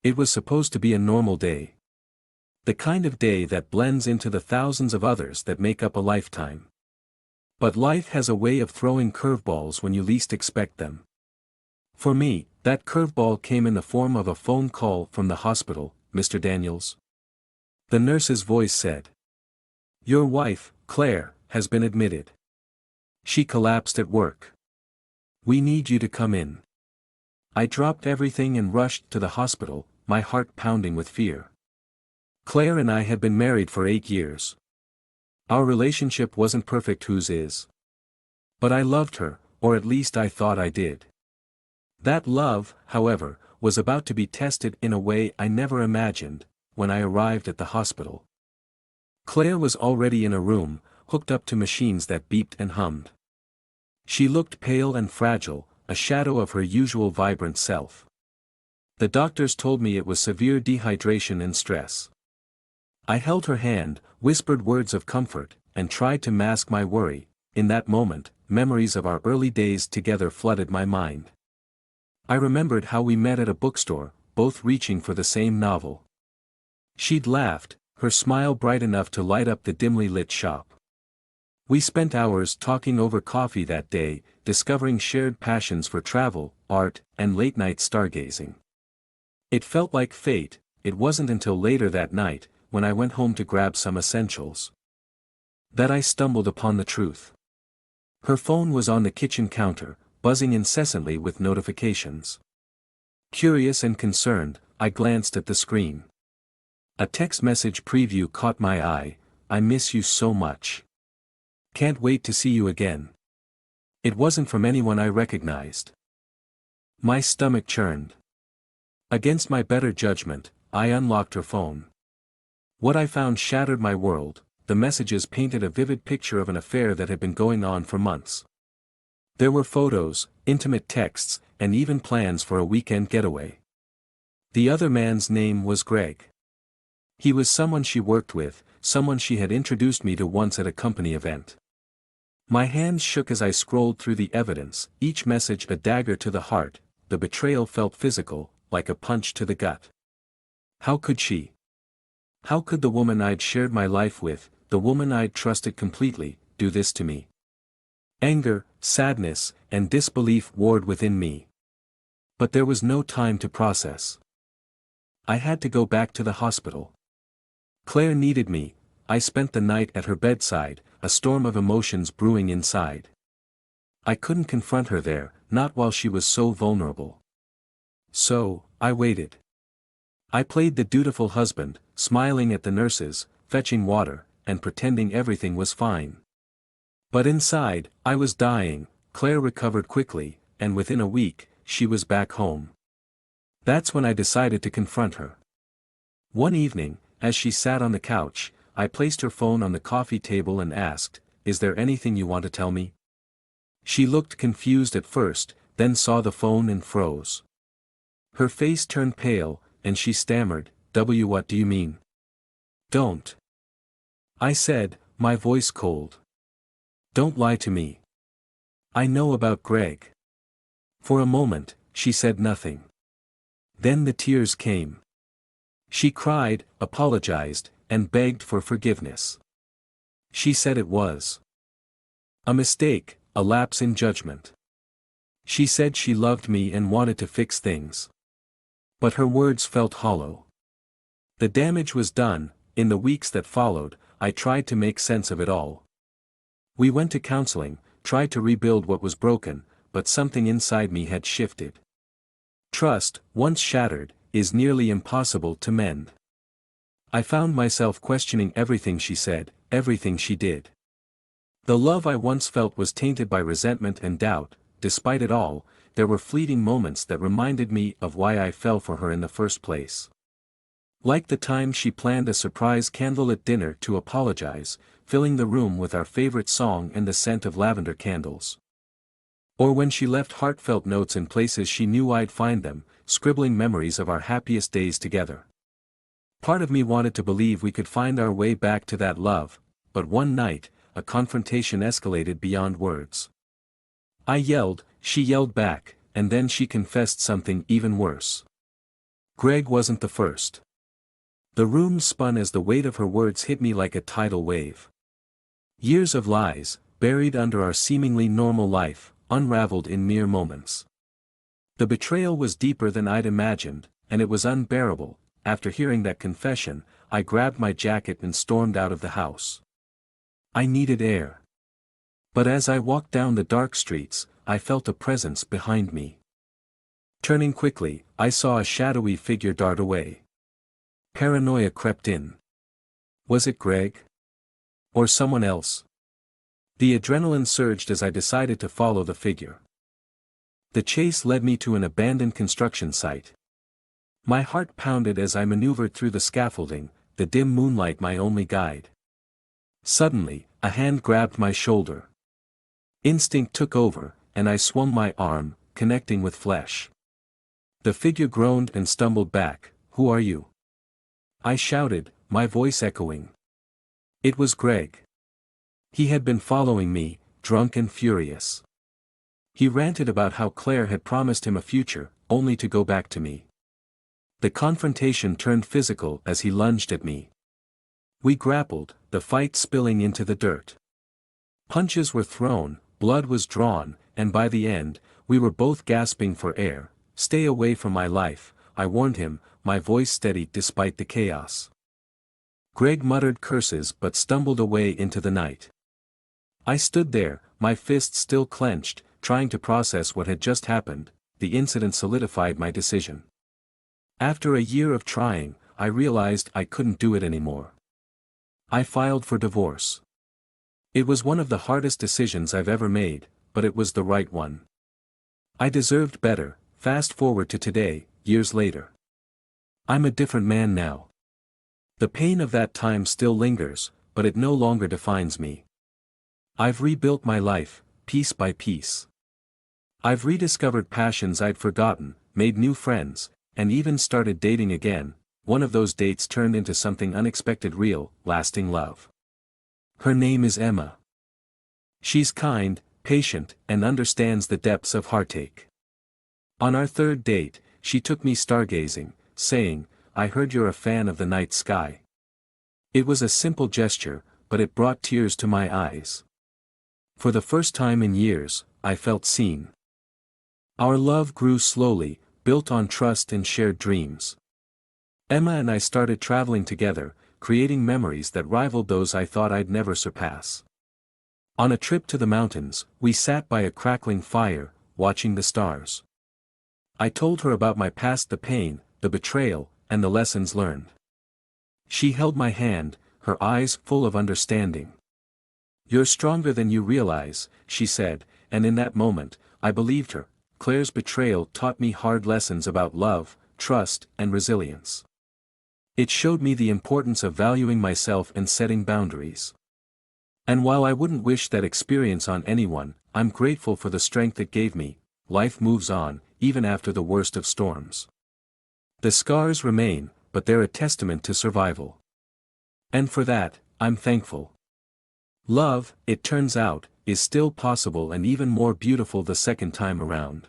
It was supposed to be a normal day. The kind of day that blends into the thousands of others that make up a lifetime. But life has a way of throwing curveballs when you least expect them. For me, that curveball came in the form of a phone call from the hospital. "Mr. Daniels?" The nurse's voice said. "Your wife, Claire, has been admitted. She collapsed at work. We need you to come in." I dropped everything and rushed to the hospital, my heart pounding with fear. Claire and I had been married for 8 years. Our relationship wasn't perfect, whose is. But I loved her, or at least I thought I did. That love, however, was about to be tested in a way I never imagined, when I arrived at the hospital. Claire was already in a room, hooked up to machines that beeped and hummed. She looked pale and fragile, a shadow of her usual vibrant self. The doctors told me it was severe dehydration and stress. I held her hand, whispered words of comfort, and tried to mask my worry. In that moment, memories of our early days together flooded my mind. I remembered how we met at a bookstore, both reaching for the same novel. She'd laughed, her smile bright enough to light up the dimly lit shop. We spent hours talking over coffee that day, discovering shared passions for travel, art, and late-night stargazing. It felt like fate. It wasn't until later that night, when I went home to grab some essentials, that I stumbled upon the truth. Her phone was on the kitchen counter, buzzing incessantly with notifications. Curious and concerned, I glanced at the screen. A text message preview caught my eye. "I miss you so much. Can't wait to see you again." It wasn't from anyone I recognized. My stomach churned. Against my better judgment, I unlocked her phone. What I found shattered my world. The messages painted a vivid picture of an affair that had been going on for months. There were photos, intimate texts, and even plans for a weekend getaway. The other man's name was Greg. He was someone she worked with, someone she had introduced me to once at a company event. My hands shook as I scrolled through the evidence, each message a dagger to the heart. The betrayal felt physical, like a punch to the gut. How could she? How could the woman I'd shared my life with, the woman I'd trusted completely, do this to me? Anger, sadness, and disbelief warred within me. But there was no time to process. I had to go back to the hospital. Claire needed me. I spent the night at her bedside, a storm of emotions brewing inside. I couldn't confront her there, not while she was so vulnerable. So, I waited. I played the dutiful husband, smiling at the nurses, fetching water, and pretending everything was fine. But inside, I was dying. Claire recovered quickly, and within a week, she was back home. That's when I decided to confront her. One evening, as she sat on the couch, I placed her phone on the coffee table and asked, "Is there anything you want to tell me?" She looked confused at first, then saw the phone and froze. Her face turned pale, and she stammered, What do you mean?" "Don't," I said, my voice cold. "Don't lie to me. I know about Greg." For a moment, she said nothing. Then the tears came. She cried, apologized, and begged for forgiveness. She said it was a mistake, a lapse in judgment. She said she loved me and wanted to fix things. But her words felt hollow. The damage was done. In the weeks that followed, I tried to make sense of it all. We went to counseling, tried to rebuild what was broken, but something inside me had shifted. Trust, once shattered, is nearly impossible to mend. I found myself questioning everything she said, everything she did. The love I once felt was tainted by resentment and doubt. Despite it all, there were fleeting moments that reminded me of why I fell for her in the first place. Like the time she planned a surprise candlelit dinner to apologize, filling the room with our favorite song and the scent of lavender candles. Or when she left heartfelt notes in places she knew I'd find them, scribbling memories of our happiest days together. Part of me wanted to believe we could find our way back to that love, but one night, a confrontation escalated beyond words. I yelled, she yelled back, and then she confessed something even worse. Greg wasn't the first. The room spun as the weight of her words hit me like a tidal wave. Years of lies, buried under our seemingly normal life, unraveled in mere moments. The betrayal was deeper than I'd imagined, and it was unbearable. After hearing that confession, I grabbed my jacket and stormed out of the house. I needed air. But as I walked down the dark streets, I felt a presence behind me. Turning quickly, I saw a shadowy figure dart away. Paranoia crept in. Was it Greg? Or someone else? The adrenaline surged as I decided to follow the figure. The chase led me to an abandoned construction site. My heart pounded as I maneuvered through the scaffolding, the dim moonlight my only guide. Suddenly, a hand grabbed my shoulder. Instinct took over, and I swung my arm, connecting with flesh. The figure groaned and stumbled back. "Who are you?" I shouted, my voice echoing. It was Greg. He had been following me, drunk and furious. He ranted about how Claire had promised him a future, only to go back to me. The confrontation turned physical as he lunged at me. We grappled, the fight spilling into the dirt. Punches were thrown, blood was drawn, and by the end, we were both gasping for air. "Stay away from my life," I warned him, my voice steady despite the chaos. Greg muttered curses but stumbled away into the night. I stood there, my fists still clenched, trying to process what had just happened. The incident solidified my decision. After a year of trying, I realized I couldn't do it anymore. I filed for divorce. It was one of the hardest decisions I've ever made, but it was the right one. I deserved better. Fast forward to today, years later. I'm a different man now. The pain of that time still lingers, but it no longer defines me. I've rebuilt my life, piece by piece. I've rediscovered passions I'd forgotten, made new friends, and even started dating again. One of those dates turned into something unexpected, real, lasting love. Her name is Emma. She's kind, patient, and understands the depths of heartache. On our third date, she took me stargazing, saying, "I heard you're a fan of the night sky." It was a simple gesture, but it brought tears to my eyes. For the first time in years, I felt seen. Our love grew slowly, built on trust and shared dreams. Emma and I started traveling together, creating memories that rivaled those I thought I'd never surpass. On a trip to the mountains, we sat by a crackling fire, watching the stars. I told her about my past, the pain, the betrayal, and the lessons learned. She held my hand, her eyes full of understanding. "You're stronger than you realize," she said, and in that moment, I believed her. Claire's betrayal taught me hard lessons about love, trust, and resilience. It showed me the importance of valuing myself and setting boundaries. And while I wouldn't wish that experience on anyone, I'm grateful for the strength it gave me. Life moves on, even after the worst of storms. The scars remain, but they're a testament to survival. And for that, I'm thankful. Love, it turns out, is still possible and even more beautiful the second time around.